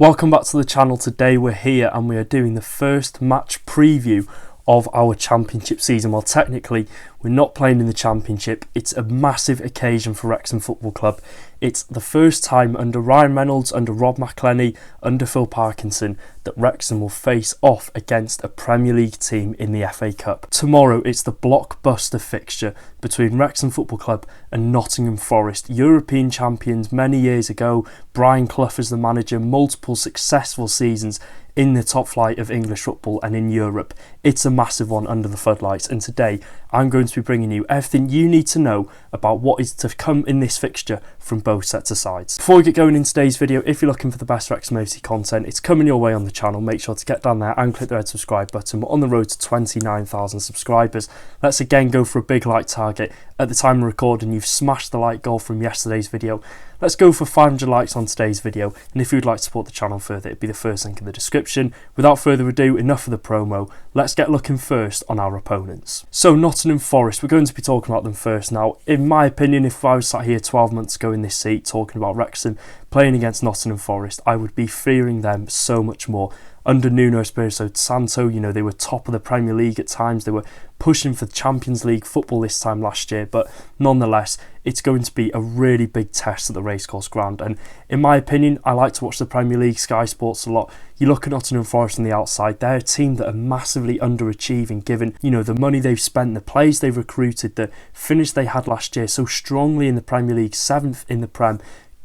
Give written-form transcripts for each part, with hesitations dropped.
Welcome back to the channel. Today we're here and we are doing the first match preview of our championship season. Well, technically we're not playing in the championship. It's a massive occasion for Wrexham Football Club. It's the first time under Ryan Reynolds, under Rob McElhenney, under Phil Parkinson that Wrexham will face off against a Premier League team in the FA Cup. Tomorrow it's the blockbuster fixture between Wrexham Football Club and Nottingham Forest. European champions many years ago, Brian Clough as the manager, multiple successful seasons in the top flight of English football and in Europe. It's a massive one under the floodlights, and today I'm going to be bringing you everything you need to know about what is to come in this fixture from both sets of sides. Before we get going in today's video, if you're looking for the best Wrexham AFC content, it's coming your way on the channel. Make sure to get down there and click the red subscribe button. We're on the road to 29,000 subscribers. Let's again go for a big like target. At the time of recording, you've smashed the like goal from yesterday's video. Let's go for 500 likes on today's video, and if you'd like to support the channel further, it'd be the first link in the description. Without further ado, enough of the promo, let's get looking first on our opponents. So Nottingham Forest, we're going to be talking about them first now. In my opinion, if I was sat here 12 months ago in this seat talking about Wrexham playing against Nottingham Forest, I would be fearing them so much more. Under Nuno Espirito Santo, they were top of the Premier League at times. They were pushing for the Champions League football this time last year, but nonetheless, it's going to be a really big test at the Racecourse Ground. And in my opinion, I like to watch the Premier League, Sky Sports a lot. You look at Nottingham Forest on the outside, they're a team that are massively underachieving given, the money they've spent, the players they've recruited, the finish they had last year so strongly in the Premier League, 7th in the Prem,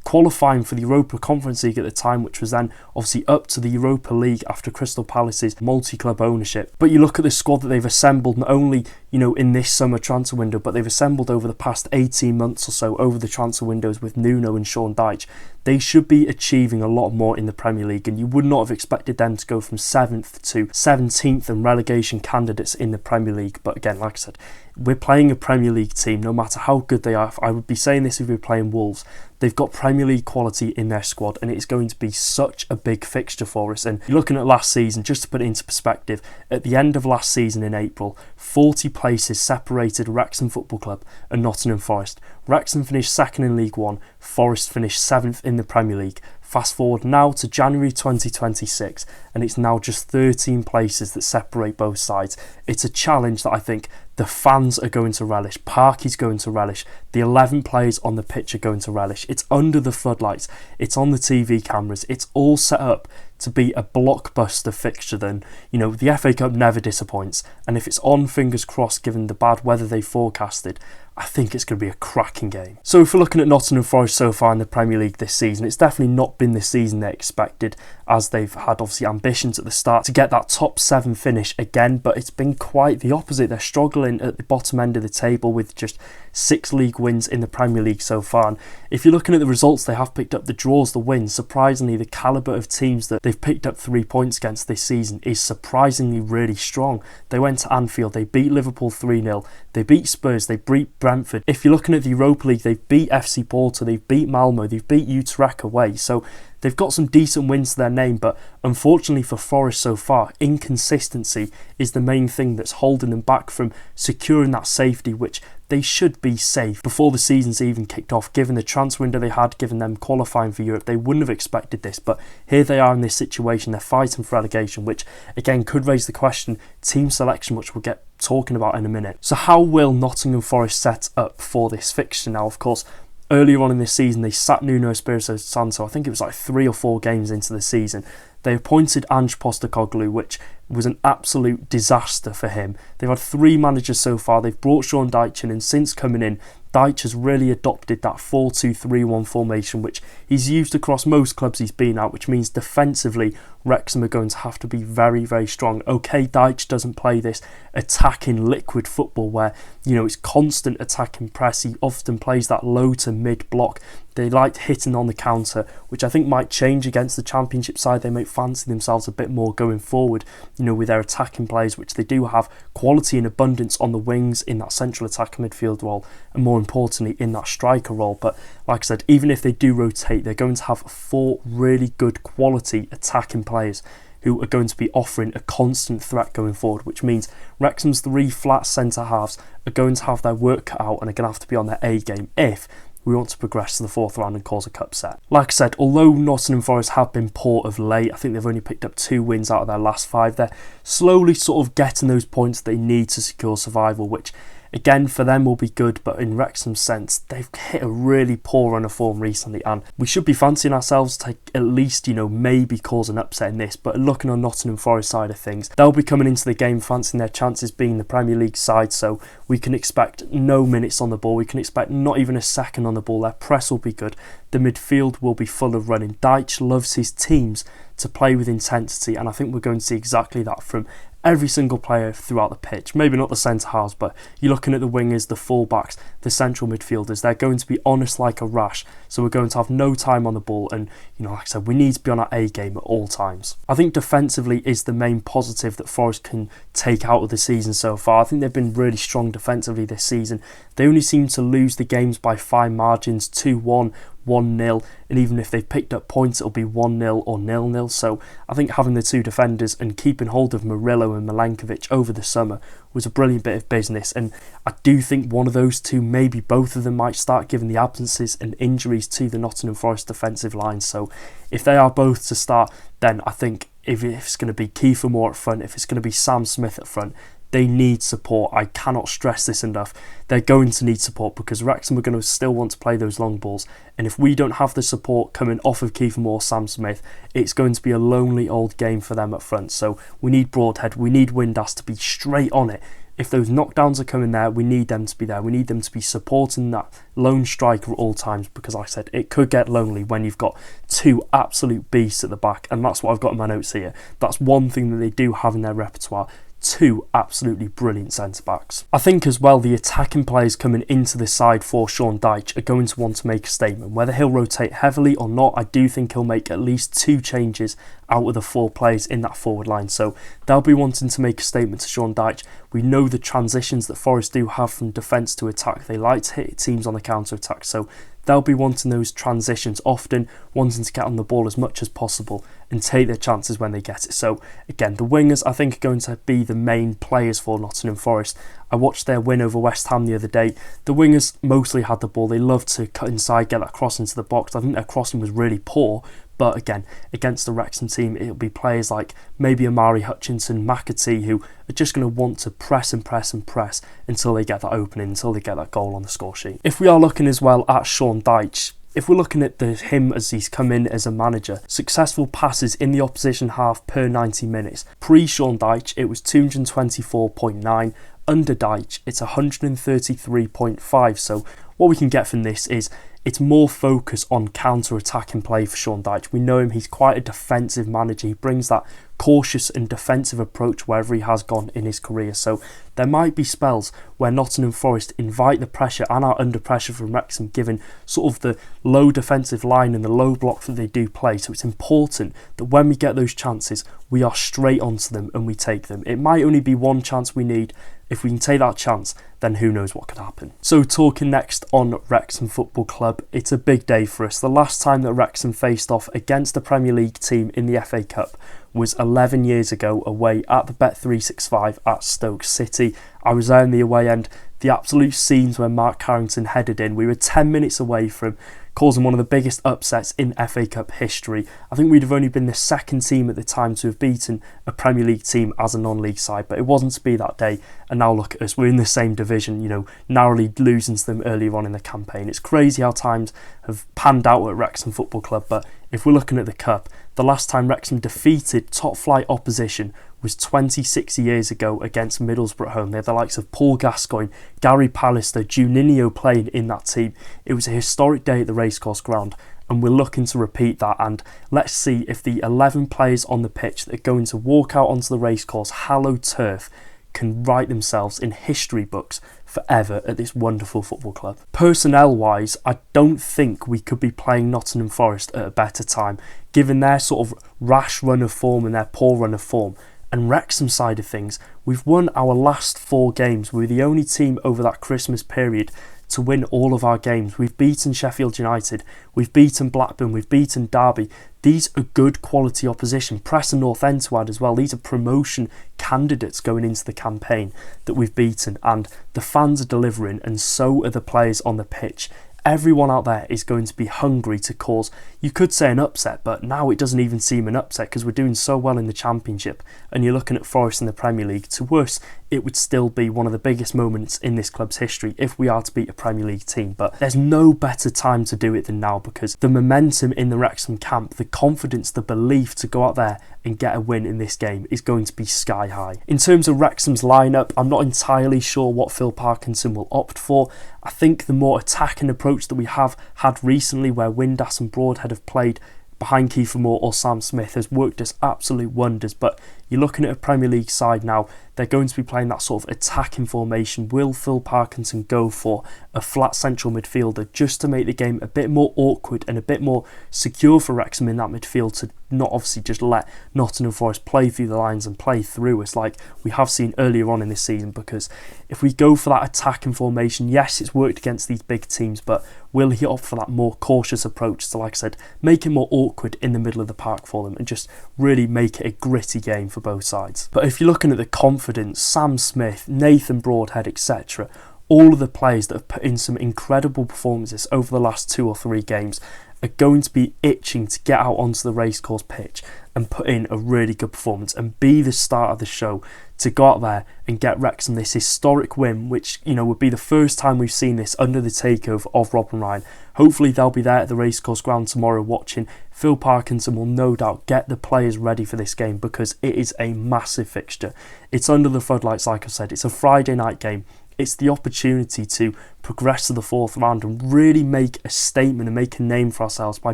qualifying for the Europa Conference League at the time, which was then obviously up to the Europa League after Crystal Palace's multi-club ownership. But you look at the squad that they've assembled, not only in this summer transfer window, but they've assembled over the past 18 months or so over the transfer windows with Nuno and Sean Dyche. They should be achieving a lot more in the Premier League, and you would not have expected them to go from 7th to 17th and relegation candidates in the Premier League. But again, like I said, we're playing a Premier League team, no matter how good they are. I would be saying this if we were playing Wolves. They've got Premier League quality in their squad, and it's going to be such a big fixture for us. And looking at last season, just to put it into perspective, at the end of last season in April, 40 places separated Wrexham Football Club and Nottingham Forest. Wrexham finished 2nd in League One, Forest finished 7th in the Premier League. Fast forward now to January 2026, and it's now just 13 places that separate both sides. It's a challenge that I think the fans are going to relish, Parky's going to relish, the 11 players on the pitch are going to relish. It's under the floodlights, it's on the TV cameras, it's all set up to be a blockbuster fixture. Then, the FA Cup never disappoints, and if it's on, fingers crossed, given the bad weather they forecasted, I think it's going to be a cracking game. So if we're looking at Nottingham Forest so far in the Premier League this season, it's definitely not been the season they expected, as they've had obviously ambitions at the start to get that top 7 finish again, but it's been quite the opposite. They're struggling at the bottom end of the table with just 6 league wins in the Premier League so far. And if you're looking at the results, they have picked up the draws, the wins. Surprisingly, the calibre of teams that they've picked up 3 points against this season is surprisingly really strong. They went to Anfield, they beat Liverpool 3-0, they beat Spurs, they beat Brentford. If you're looking at the Europa League, they've beat FC Porto, they've beat Malmo, they've beat Utrecht away. So they've got some decent wins to their name, but unfortunately for Forest so far, inconsistency is the main thing that's holding them back from securing that safety, which they should be safe before the season's even kicked off. Given the transfer window they had, given them qualifying for Europe, they wouldn't have expected this, but here they are in this situation. They're fighting for relegation, which again could raise the question, team selection, which we'll get talking about in a minute. So how will Nottingham Forest set up for this fixture? Now, of course, earlier on in this season, they sacked Nuno Espirito Santo. I think it was like 3 or 4 games into the season. They appointed Ange Postecoglou, which was an absolute disaster for him. They've had 3 managers so far. They've brought Sean Dyche in, and since coming in, Dyche has really adopted that 4-2-3-1 formation, which he's used across most clubs he's been at, which means defensively, Wrexham are going to have to be very, very strong. Okay, Dyche doesn't play this attacking liquid football where, it's constant attacking press. He often plays that low to mid block. They like hitting on the counter, which I think might change against the Championship side. They might fancy themselves a bit more going forward, with their attacking players, which they do have quality and abundance on the wings in that central attacking midfield role, and more importantly in that striker role. But like I said, even if they do rotate, they're going to have 4 really good quality attacking players who are going to be offering a constant threat going forward, which means Wrexham's 3 flat centre halves are going to have their work cut out and are going to have to be on their A game if we want to progress to the fourth round and cause a cup set. Like I said, although Nottingham Forest have been poor of late, I think they've only picked up 2 wins out of their last 5. They're slowly sort of getting those points they need to secure survival, which again for them will be good, but in Wrexham's sense, they've hit a really poor run of form recently, and we should be fancying ourselves to at least, maybe cause an upset in this. But looking on Nottingham Forest side of things, they'll be coming into the game fancying their chances being the Premier League side, so we can expect no minutes on the ball, we can expect not even a second on the ball. Their press will be good, the midfield will be full of running. Dyche loves his teams to play with intensity, and I think we're going to see exactly that from every single player throughout the pitch. Maybe not the centre halves, but you're looking at the wingers, the fullbacks, the central midfielders. They're going to be honest like a rash, so we're going to have no time on the ball, and like I said, we need to be on our A game at all times. I think defensively is the main positive that Forest can take out of the season so far. I think they've been really strong defensively this season. They only seem to lose the games by fine margins, 2-1, 1-0, and even if they've picked up points, it'll be 1-0 or 0-0. So I think having the 2 defenders and keeping hold of Murillo and Milenkovic over the summer was a brilliant bit of business, and I do think one of those 2, maybe both of them, might start given the absences and injuries to the Nottingham Forest defensive line. So if they are both to start, then I think if it's going to be Kiefer Moore up front, if it's going to be Sam Smith up front, they need support. I cannot stress this enough. They're going to need support because Wrexham are going to still want to play those long balls. And if we don't have the support coming off of Kiefer Moore, Sam Smith, it's going to be a lonely old game for them up front. So we need Broadhead, we need Windass to be straight on it. If those knockdowns are coming there, we need them to be there. We need them to be supporting that lone striker at all times, because like I said, it could get lonely when you've got 2 absolute beasts at the back, and that's what I've got in my notes here. That's one thing that they do have in their repertoire. 2 absolutely brilliant centre-backs. I think as well the attacking players coming into the side for Sean Dyche are going to want to make a statement. Whether he'll rotate heavily or not, I do think he'll make at least 2 changes out of the 4 players in that forward line. So they'll be wanting to make a statement to Sean Dyche. We know the transitions that Forest do have from defence to attack. They like to hit teams on the counter-attack, so they'll be wanting those transitions often, wanting to get on the ball as much as possible and take their chances when they get it. So again, the wingers I think are going to be the main players for Nottingham Forest. I watched their win over West Ham the other day. The wingers mostly had the ball. They loved to cut inside, get that cross into the box. I think their crossing was really poor. But again, against the Wrexham team, it'll be players like maybe Amari Hutchinson, McAtee, who are just going to want to press and press and press until they get that opening, until they get that goal on the score sheet. If we are looking as well at Sean Dyche, if we're looking at him as he's come in as a manager, successful passes in the opposition half per 90 minutes. Pre-Sean Dyche, it was 224.9. Under Dyche, it's 133.5. So what we can get from this is it's more focus on counter-attacking play for Sean Dyche. We know him, he's quite a defensive manager. He brings that cautious and defensive approach wherever he has gone in his career. So there might be spells where Nottingham Forest invite the pressure and are under pressure from Wrexham, given sort of the low defensive line and the low block that they do play. So it's important that when we get those chances, we are straight onto them and we take them. It might only be one chance we need. If we can take that chance, then who knows what could happen. So talking next on Wrexham Football Club, it's a big day for us. The last time that Wrexham faced off against a Premier League team in the FA Cup was 11 years ago away at the Bet365 at Stoke City. I was there in the away end. The absolute scenes when Mark Carrington headed in. We were 10 minutes away from causing one of the biggest upsets in FA Cup history. I think we'd have only been the second team at the time to have beaten a Premier League team as a non-league side, but it wasn't to be that day. And now look at us, we're in the same division, narrowly losing to them earlier on in the campaign. It's crazy how times have panned out at Wrexham Football Club, but if we're looking at the Cup, the last time Wrexham defeated top-flight opposition was 26 years ago against Middlesbrough at home. They had the likes of Paul Gascoigne, Gary Pallister, Juninho playing in that team. It was a historic day at the Racecourse Ground, and we're looking to repeat that. And let's see if the 11 players on the pitch that are going to walk out onto the racecourse hallowed turf can write themselves in history books forever at this wonderful football club. Personnel-wise, I don't think we could be playing Nottingham Forest at a better time, given their sort of rash run of form and their poor run of form. And Wrexham side of things, we've won our last 4 games. We're the only team over that Christmas period to win all of our games. We've beaten Sheffield United, we've beaten Blackburn, we've beaten Derby. These are good quality opposition. Preston North End to add as well. These are promotion candidates going into the campaign that we've beaten, and the fans are delivering and so are the players on the pitch. everyone out there is going to be hungry to cause, you could say, an upset, but now it doesn't even seem an upset because we're doing so well in the Championship, and you're looking at Forest in the Premier League. To us, it would still be one of the biggest moments in this club's history if we are to beat a Premier League team, but there's no better time to do it than now, because the momentum in the Wrexham camp, the confidence, the belief to go out there and get a win in this game is going to be sky high. In terms of Wrexham's lineup, I'm not entirely sure what Phil Parkinson will opt for. I think the more attacking approach that we have had recently, where Windass and Broadhead have played behind Kiefer Moore or Sam Smith, has worked as absolute wonders. But you're looking at a Premier League side now, they're going to be playing that sort of attacking formation. Will Phil Parkinson go for a flat central midfielder just to make the game a bit more awkward and a bit more secure for Wrexham in that midfield, to not obviously just let Nottingham Forest play through the lines and play through us like we have seen earlier on in this season? Because if we go for that attacking formation, yes, it's worked against these big teams, but will he opt for that more cautious approach to, like I said, make it more awkward in the middle of the park for them and just really make it a gritty game for both sides? But if you're looking at the confidence, Sam Smith, Nathan Broadhead, etc., all of the players that have put in some incredible performances over the last 2 or 3 games are going to be itching to get out onto the racecourse pitch and put in a really good performance and be the start of the show, to go out there and get Wrexham this historic win, which, you know, would be the first time we've seen this under the takeover of Rob and Ryan. Hopefully they'll be there at the Racecourse Ground tomorrow watching. Phil Parkinson will no doubt get the players ready for this game, because it is a massive fixture. It's under the floodlights, like I said. It's a Friday night game. It's the opportunity to progress to the 4th round and really make a statement and make a name for ourselves by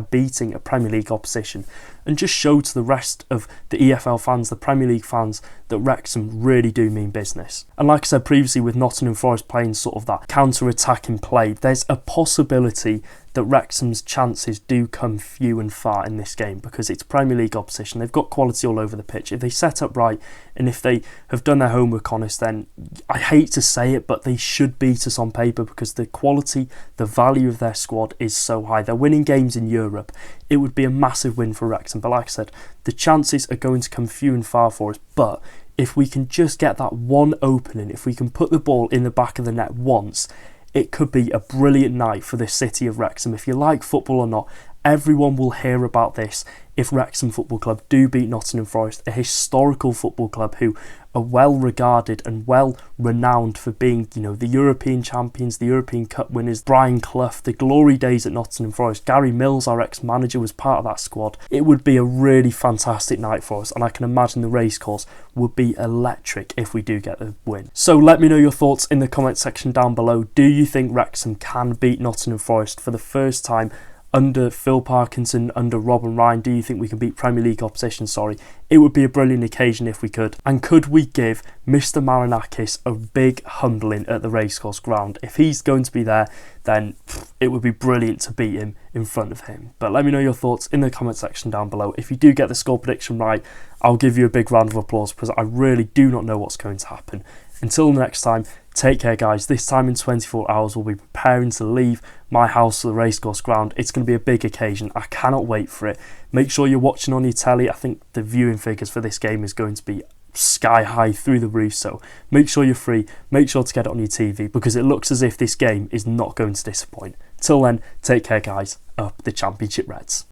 beating a Premier League opposition, and just show to the rest of the EFL fans, the Premier League fans, that Wrexham really do mean business. And like I said previously, with Nottingham Forest playing sort of that counter-attacking play, there's a possibility that Wrexham's chances do come few and far in this game, because it's Premier League opposition. They've got quality all over the pitch. If they set up right and if they have done their homework on us, then I hate to say it, but they should beat us on paper, because the quality, the value of their squad is so high. They're winning games in Europe. It would be a massive win for Wrexham, but like I said, the chances are going to come few and far for us. But if we can just get that one opening, if we can put the ball in the back of the net once, it could be a brilliant night for the city of Wrexham. If you like football or not, everyone will hear about this if Wrexham Football Club do beat Nottingham Forest, a historical football club who are well regarded and well renowned for being, you know, the European champions, the European Cup winners. Brian Clough, the glory days at Nottingham Forest. Gary Mills, our ex-manager, was part of that squad. It would be a really fantastic night for us, and I can imagine the racecourse would be electric if we do get the win. So let me know your thoughts in the comment section down below. Do you think Wrexham can beat Nottingham Forest for the first time under Phil Parkinson, under Rob and Ryan? Do you think we can beat Premier League opposition? It would be a brilliant occasion if we could. And could we give Mr. Marinakis a big humbling at the Racecourse Ground? If he's going to be there, then it would be brilliant to beat him in front of him. But let me know your thoughts in the comment section down below. If you do get the score prediction right, I'll give you a big round of applause, because I really do not know what's going to happen. Until next time, take care, guys. This time in 24 hours, we'll be preparing to leave my house to the Racecourse Ground. It's going to be a big occasion. I cannot wait for it. Make sure you're watching on your telly. I think the viewing figures for this game is going to be sky high, through the roof, so make sure you're free. Make sure to get it on your TV, because it looks as if this game is not going to disappoint. Till then, take care, guys. Up the Championship Reds.